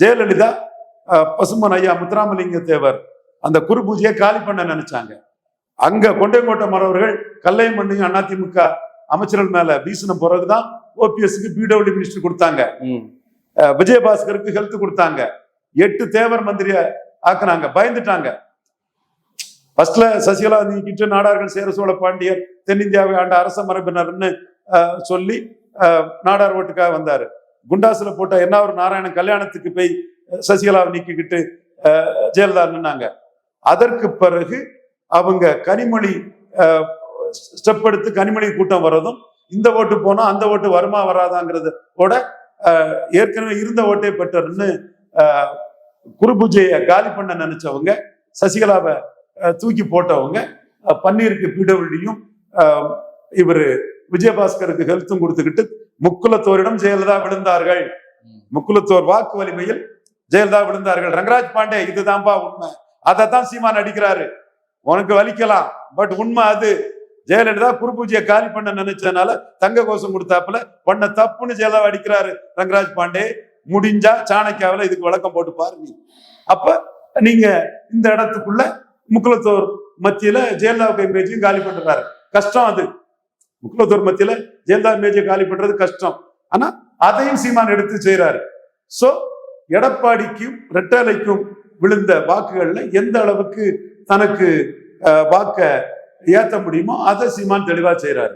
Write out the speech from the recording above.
ஜெயலலிதா பசுமன் ஐயா முத்துராமலிங்க தேவர் அந்த குரு பூஜையை காலி பண்ண நினைச்சாங்க. அங்க கொண்டைக்கோட்டை மறவர்கள் கல்லையும் மண்ணையும் அதிமுக அமைச்சர்கள் மேல வீசின பிறகுதான் ஓபிஎஸ்க்கு பிடபிள்யூ மினிஸ்டர் கொடுத்தாங்க. விஜயபாஸ்கருக்கு ஹெல்த் கொடுத்தாங்க. 8 தேவர் மந்திரிய ஆக்குனாங்க. பயந்துட்டாங்க. ஃபர்ஸ்ட்ல சசிகலா நீக்கிட்டு நாடார்கள் சேர சோழ பாண்டியர் தென்னிந்தியாவை ஆண்ட அரச மரபினர்னு சொல்லி நாடார் ஓட்டுக்காக வந்தாரு. குண்டாசுல போட்ட என்ன ஒரு நாராயணன் கல்யாணத்துக்கு போய் சசிகலாவை நீக்கிக்கிட்டு ஜெயலலிதா நின்னாங்க. அதற்கு பிறகு அவங்க கனிமொழி ஸ்டெப் எடுத்து கனிமொழி கூட்டம் வர்றதும், இந்த ஓட்டு போனா அந்த ஓட்டு வருமா வராதாங்கிறதோட ஏற்கனவே இருந்த ஓட்டை பெற்றன்னு குரு பூஜையை காலி பண்ண நினைச்சவங்க, சசிகலாவை தூக்கி போட்டவங்க, பன்னீருக்கு பிடபிள்யூயும் இவர் விஜயபாஸ்கருக்கு ஹெல்த்தும் கொடுத்துக்கிட்டு முக்குலத்தோரிடம் ஜெயலலிதா விழுந்தார்கள். முக்குலத்தோர் வாக்கு வலிமையில் ஜெயலலிதா விழுந்தார்கள். ரங்கராஜ் பாண்டே இதுதான்பா உண்மை. அதைத்தான் சீமான் அடிக்கிறாரு. உனக்கு வலிக்கலாம், பட் உண்மை அது. ஜெயலலிதா குரு பூஜையை காலி பண்ண நினைச்சதுனால தங்க கோஷம் கொடுத்தாப்புல பண்ண தப்புன்னு ஜெயலலிதா அடிக்கிறாரு ரங்கராஜ் பாண்டே. முடிஞ்சா சாணக்கியாவில் இதுக்கு விளக்கம் போட்டு பாருங்க. அப்ப நீங்க இந்த இடத்துக்குள்ள முக்குலத்தோர் மத்தியில ஜெயலலிதாவுக்கு இமேஜையும் காலி பண்றாரு. கஷ்டம் அது. முக்குலத்தோர் மத்தியில ஜெயலலிதா இமேஜை காலி பண்றது கஷ்டம். ஆனா அதையும் சீமான் எடுத்து செய்யறாரு. சோ எடப்பாடிக்கும் ரெட்டலைக்கும் விழுந்த வாக்குகள்ல எந்த அளவுக்கு தனக்கு வாக்க ஏத்த முடியுமோ அதை சீமான் தெளிவா செய்யறாரு.